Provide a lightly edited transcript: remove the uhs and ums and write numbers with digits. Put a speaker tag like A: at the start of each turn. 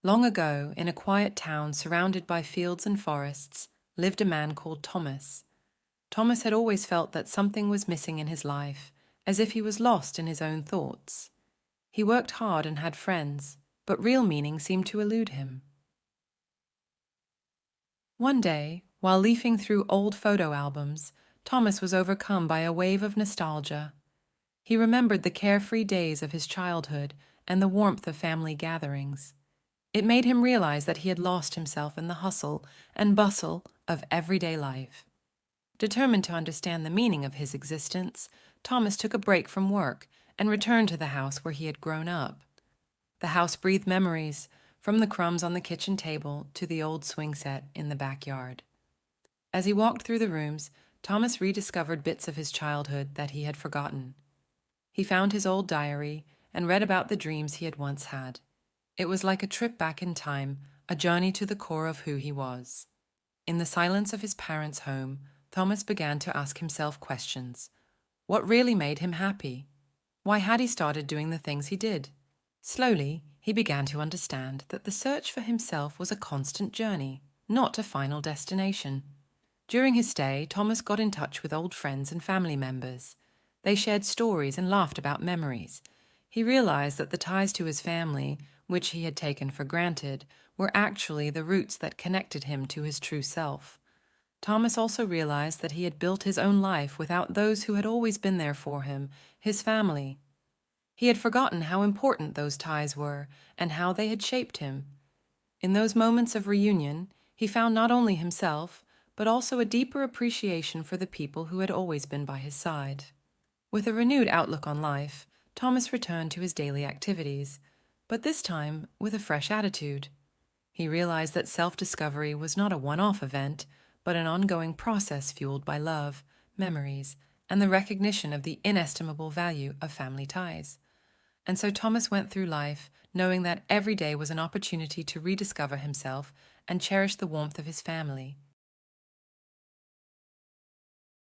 A: Long ago, in a quiet town surrounded by fields and forests, lived a man called Thomas. Thomas had always felt that something was missing in his life, as if he was lost in his own thoughts. He worked hard and had friends, but real meaning seemed to elude him. One day, while leafing through old photo albums, Thomas was overcome by a wave of nostalgia. He remembered the carefree days of his childhood and the warmth of family gatherings. It made him realize that he had lost himself in the hustle and bustle of everyday life. Determined to understand the meaning of his existence, Thomas took a break from work and returned to the house where he had grown up. The house breathed memories, from the crumbs on the kitchen table to the old swing set in the backyard. As he walked through the rooms, Thomas rediscovered bits of his childhood that he had forgotten. He found his old diary and read about the dreams he had once had. It was like a trip back in time, a journey to the core of who he was. In the silence of his parents' home, Thomas began to ask himself questions. What really made him happy? Why had he started doing the things he did? Slowly, he began to understand that the search for himself was a constant journey, not a final destination. During his stay, Thomas got in touch with old friends and family members. They shared stories and laughed about memories. He realized that the ties to his family, which he had taken for granted, were actually the roots that connected him to his true self. Thomas also realized that he had built his own life without those who had always been there for him, his family. He had forgotten how important those ties were and how they had shaped him. In those moments of reunion, he found not only himself, but also a deeper appreciation for the people who had always been by his side. With a renewed outlook on life, Thomas returned to his daily activities, but this time with a fresh attitude. He realized that self-discovery was not a one-off event, but an ongoing process fueled by love, memories, and the recognition of the inestimable value of family ties. And so Thomas went through life knowing that every day was an opportunity to rediscover himself and cherish the warmth of his family,